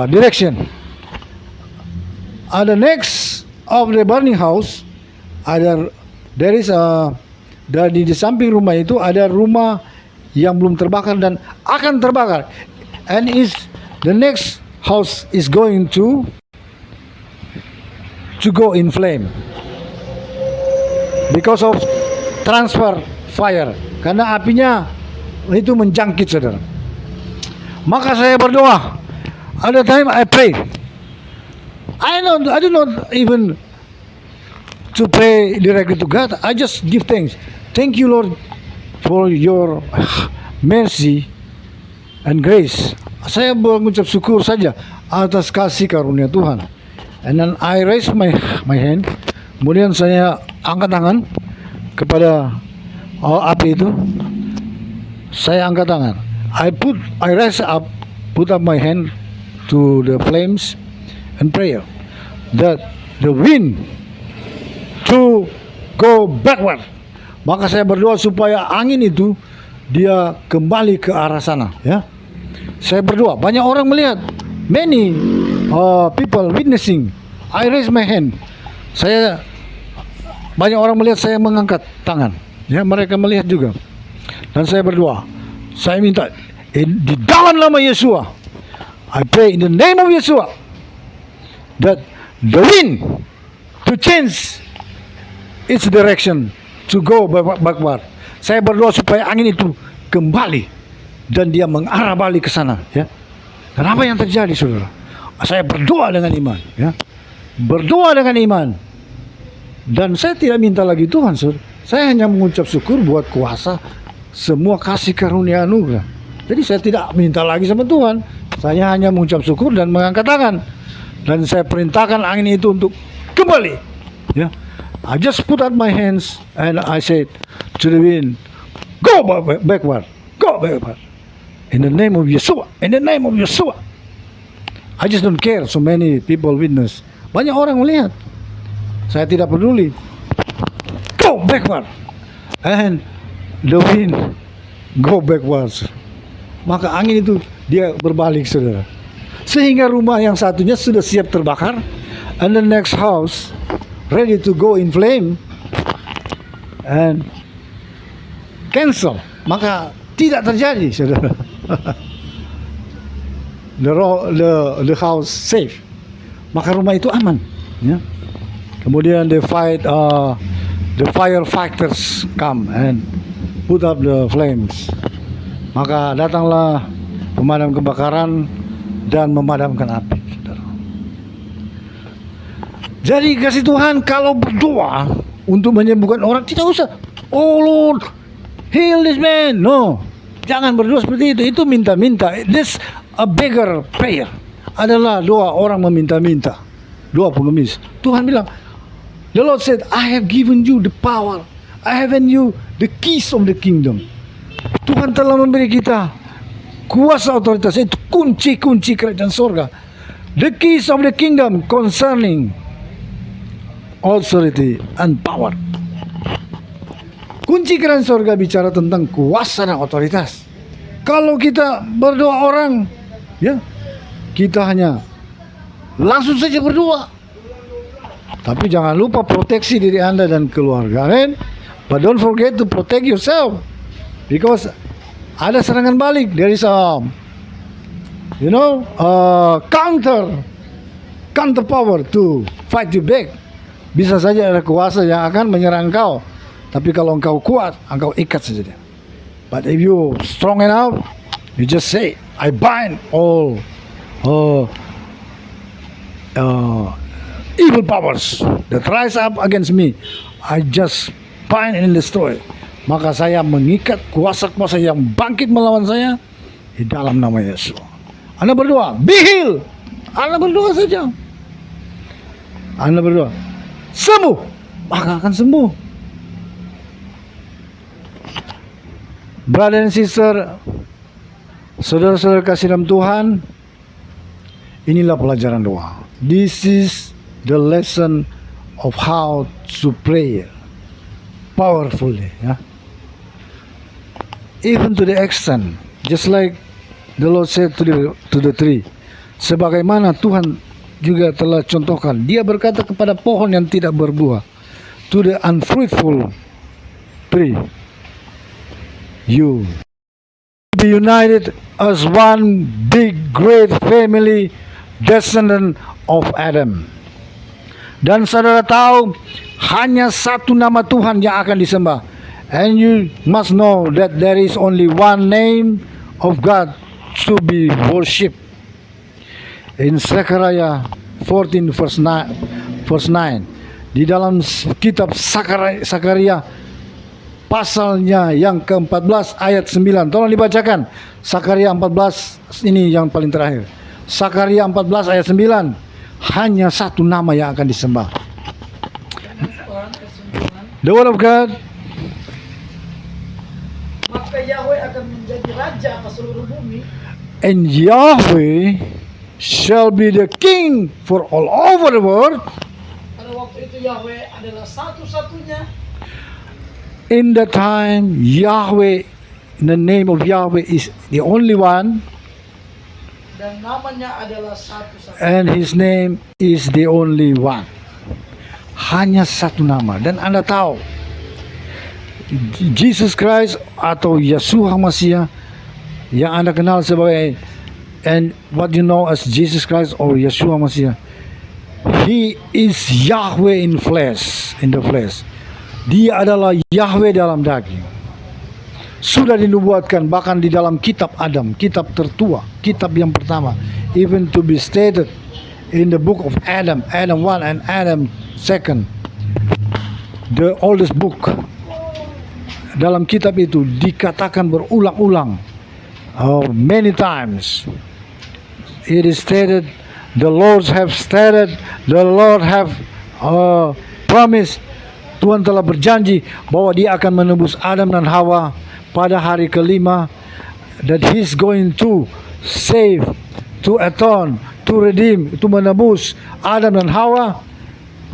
direction. At the next of the burning house, there is di samping rumah itu ada rumah yang belum terbakar dan akan terbakar, and the next house is going to go in flame because of transfer fire, karena apinya itu menjangkit, saudara. Maka saya berdoa. At the time I pray, I do not even to pray directly to God. I just give thanks. Thank you, Lord, for your mercy and grace. Saya mengucap syukur saja atas kasih karunia Tuhan. And then I raise my hand. Kemudian saya angkat tangan kepada api itu. Saya angkat tangan. I rise up, put up my hand to the flames and prayer that the wind to go backward. Maka saya berdoa supaya angin itu dia kembali ke arah sana, ya. Saya berdoa, banyak orang melihat, many people witnessing. I raise my hand. Saya banyak orang melihat saya mengangkat tangan. Ya, mereka melihat juga. Dan saya berdoa. Saya minta di dalam nama Yesua. I pray in the name of Yesua that the wind to change its direction to go backward. Saya berdoa supaya angin itu kembali dan dia mengarah balik ke sana, ya. Dan apa yang terjadi, saudara? Saya berdoa dengan iman, ya. Berdoa dengan iman. Dan saya tidak minta lagi Tuhan, saudara. Saya hanya mengucap syukur buat kuasa semua kasih karunia anugerah. Jadi saya tidak minta lagi sama Tuhan. Saya hanya mengucap syukur dan mengangkat tangan. Dan saya perintahkan angin itu untuk kembali, ya. I just put out my hands and I said to the wind, go backward, go backward. In the name of Yeshua, in the name of Yeshua. I just don't care. So many people witness. Banyak orang melihat. Saya tidak peduli. Go backward. And the wind go backwards. Maka angin itu dia berbalik, saudara. Sehingga rumah yang satunya sudah siap terbakar. And the next house ready to go in flame and cancel. Maka tidak terjadi, saudara. The house safe. Maka rumah itu aman, ya. Kemudian the firefighters come and put up the flames. Maka datanglah pemadam kebakaran dan memadamkan api, saudara. Jadi kasih Tuhan, kalau berdoa untuk menyembuhkan orang tidak usah, oh Lord, heal this man. No, jangan berdoa seperti itu. Itu minta-minta. This a beggar prayer. Adalah doa orang meminta-minta, doa pengemis. Tuhan bilang, the Lord said, I have given you the power, I have given you the keys of the kingdom. Tuhan telah memberi kita kuasa otoritas, itu kunci-kunci kerajaan surga. The keys of the kingdom concerning authority and power. Kunci kerajaan surga bicara tentang kuasa dan otoritas. Kalau kita berdoa orang, ya, kita hanya langsung saja berdoa. Tapi jangan lupa proteksi diri Anda dan keluarga, kan? But don't forget to protect yourself, because ada serangan balik. There is counter power to fight you back. Bisa saja ada kuasa yang akan menyerang kau. Tapi kalau engkau kuat, engkau ikat saja dia. But if you strong enough, you just say, I bind all evil powers that rise up against me. I just bind and destroy. Maka saya mengikat kuasa-kuasa yang bangkit melawan saya di dalam nama Yesus. Anda berdoa, be healed. Anda berdoa saja. Anda berdoa, sembuh, maka akan sembuh. Brother and sister, saudara-saudara kasih dalam Tuhan, inilah pelajaran doa. This is the lesson of how to pray powerfully, ya. Even to the extent, just like the Lord said to the tree, sebagaimana Tuhan juga telah contohkan, Dia berkata kepada pohon yang tidak berbuah, to the unfruitful tree, you be united as one big great family, descendant of Adam. Dan saudara tahu, hanya satu nama Tuhan yang akan disembah. And you must know that there is only one name of God to be worshipped. In Zechariah 14 verse 9, di dalam kitab Zakaria pasalnya yang ke-14 ayat 9. Tolong dibacakan. Zakaria 14 ini yang paling terakhir. Zakaria 14 ayat 9. Hanya satu nama yang akan disembah. The word of God. Maka Yahweh akan menjadi raja atas seluruh bumi. And Yahweh shall be the king for all over the world. Pada waktu itu Yahweh adalah satu-satunya. In the time, Yahweh, in the name of Yahweh is the only one. Dan namanya adalah satu-satunya. And His name is the only one. hanya satu nama. Dan Anda tahu, Jesus Christ atau Yeshua Mashiach yang Anda kenal sebagai, and what you know as Jesus Christ or Yeshua Mashiach, He is Yahweh in the flesh. Dia adalah Yahweh dalam daging. Sudah dinubuatkan bahkan di dalam kitab Adam, kitab tertua, kitab yang pertama, even to be stated in the book of Adam, Adam 1 and Adam 2, the oldest book. Dalam kitab itu dikatakan berulang-ulang, many times, it is stated, the Lord have stated, the Lord have promised, Tuhan telah berjanji bahwa Dia akan menebus Adam dan Hawa pada hari kelima, that He's going to save, to atone, to redeem, to menebus Adam dan Hawa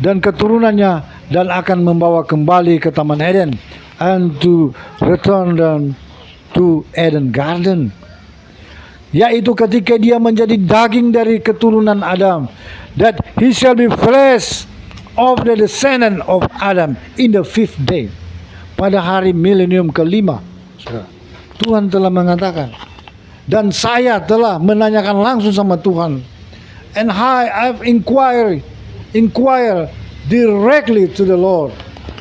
dan keturunannya, dan akan membawa kembali ke Taman Eden, and to return them to Eden Garden, yaitu ketika Dia menjadi daging dari keturunan Adam, that He shall be flesh of the descendant of Adam in the 5th day, pada hari milenium kelima. Tuhan telah mengatakan, dan saya telah menanyakan langsung sama Tuhan, and I've inquire directly to the Lord.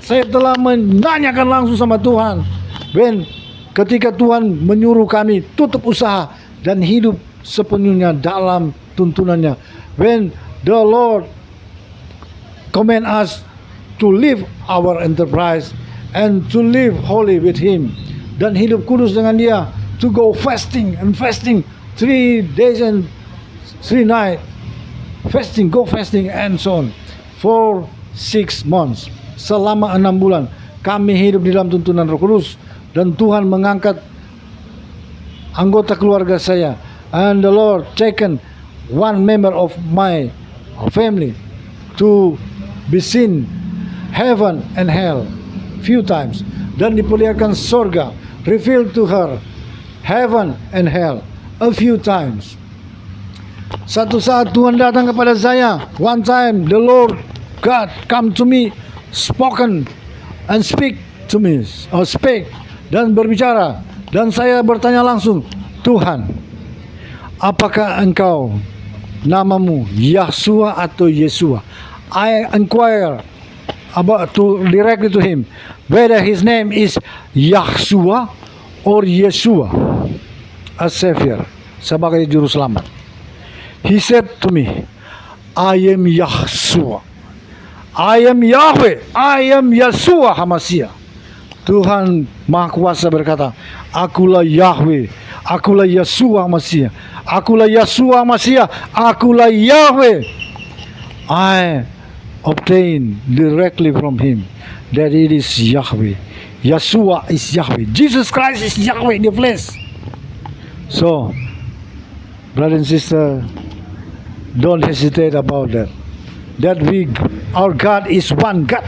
Saya telah menanyakan langsung sama Tuhan, ketika Tuhan menyuruh kami tutup usaha dan hidup sepenuhnya dalam tuntunannya, when the Lord command us to leave our enterprise and to live holy with Him, dan hidup kudus dengan Dia, to go fasting 3 days and 3 nights, go fasting and so on for 6 months, selama 6 bulan kami hidup di dalam tuntunan Roh Kudus, dan Tuhan mengangkat anggota keluarga saya, and the Lord taken one member of my family to be seen heaven and hell few times, dan diperlihatkan surga, revealed to her heaven and hell a few times. Satu saat Tuhan datang kepada saya, one time the Lord God come to me, spoken and speak to me, or speak, dan berbicara, dan saya bertanya langsung, Tuhan, apakah engkau namamu Yahshua atau Yeshua? I inquire directly to him whether his name is Yahshua or Yeshua, a savior, sebagai juru selamat. He said to me, I am Yahshua, I am Yahweh, I am Yeshua HaMashiach. Tuhan Maha Kuasa berkata, akulah Yahweh, akulah Yeshua HaMashiach, akulah Yeshua HaMashiach, akulah Yahweh. I obtain directly from Him that it is Yahweh. Yeshua is Yahweh. Jesus Christ is Yahweh in the flesh. So, brother and sister, don't hesitate about that. That our God is one God.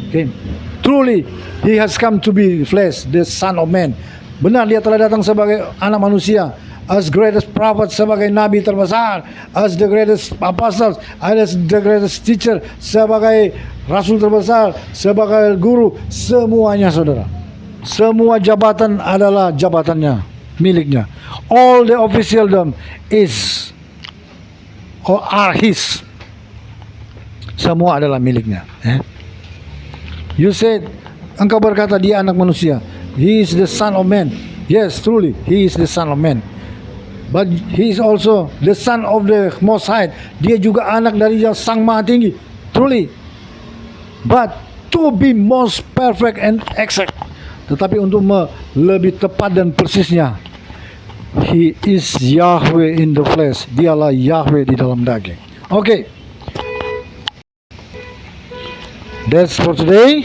Okay. Truly, He has come to be flesh, the Son of Man. Benar, Dia telah datang sebagai anak manusia, as greatest prophet, sebagai nabi terbesar, as the greatest apostles, as the greatest teacher, sebagai rasul terbesar, sebagai guru, semuanya saudara. Semua jabatan adalah jabatannya, miliknya. All the officialdom is or are His. Semua adalah miliknya. You said, engkau berkata Dia anak manusia. He is the Son of Man. Yes, truly, He is the Son of Man. But He is also the Son of the Most High. Dia juga anak dari Yang Sang Maha Tinggi. Truly. But to be most perfect and exact, tetapi untuk lebih tepat dan persisnya, He is Yahweh in the flesh. Dialah Yahweh di dalam daging. Okay. That's for today.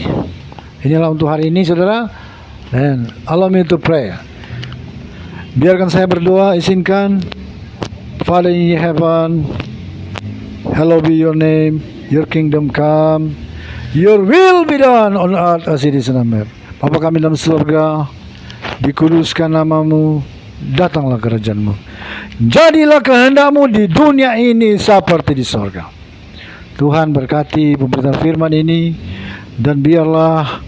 Inilah untuk hari ini, saudara. And allow me to pray. Biarkan saya berdoa, izinkan. Father in heaven, hallowed be your name, your kingdom come, your will be done on earth as it is in heaven. Bapa kami dalam surga, dikuduskan namamu, datanglah kerajaanmu. Jadilah kehendakmu di dunia ini seperti di surga. Tuhan berkati pemberitaan firman ini, dan biarlah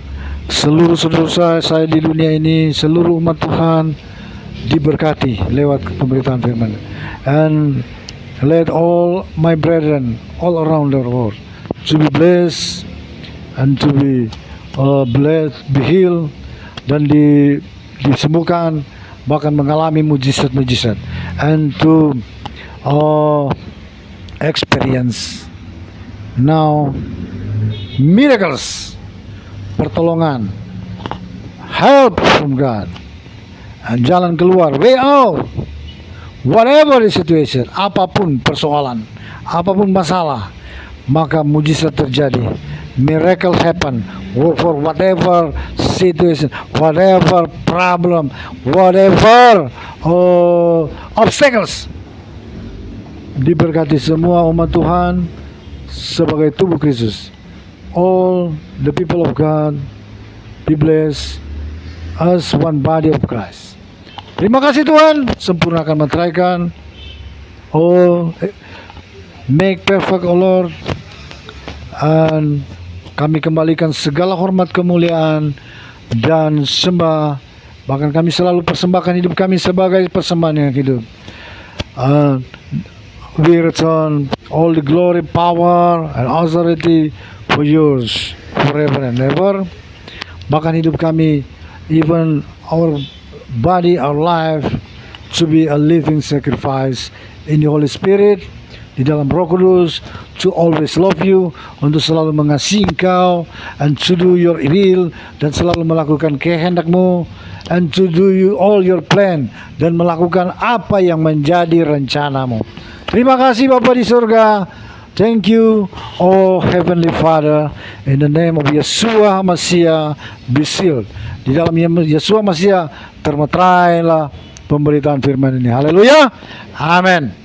seluruh saudara saya di dunia ini, seluruh umat Tuhan diberkati lewat pemberitaan firman. And let all my brethren all around the world to be blessed and to be blessed, be healed, dan disembuhkan, bahkan mengalami mujizat-mujizat, and to experience now miracles, pertolongan, help from God, and jalan keluar, way out, whatever the situation, apapun persoalan, apapun masalah, maka mujizat terjadi, miracle happen for whatever situation, whatever problem, whatever obstacles. Diberkati semua umat Tuhan sebagai tubuh Kristus. All the people of God be blessed as one body of Christ. Terima kasih Tuhan, sempurnakan, meteraikan. Make perfect, O Lord. And kami kembalikan segala hormat, kemuliaan, dan sembah. Bahkan kami selalu persembahkan hidup kami sebagai persembahan yang hidup. We return all the glory, power, and authority for yours forever and ever. Bahkan hidup kami, even our body, our life, to be a living sacrifice in the Holy Spirit, di dalam Roh Kudus, to always love you, untuk selalu mengasihi Engkau, and to do your will, dan selalu melakukan kehendakmu, and to do you all your plan, dan melakukan apa yang menjadi rencanamu. Terima kasih Bapa di surga. Thank you, oh Heavenly Father, in the name of Yeshua Mashiach, be sealed. Di dalam Yeshua Mashiach termeterailah pemberitaan firman ini. Haleluya. Amin.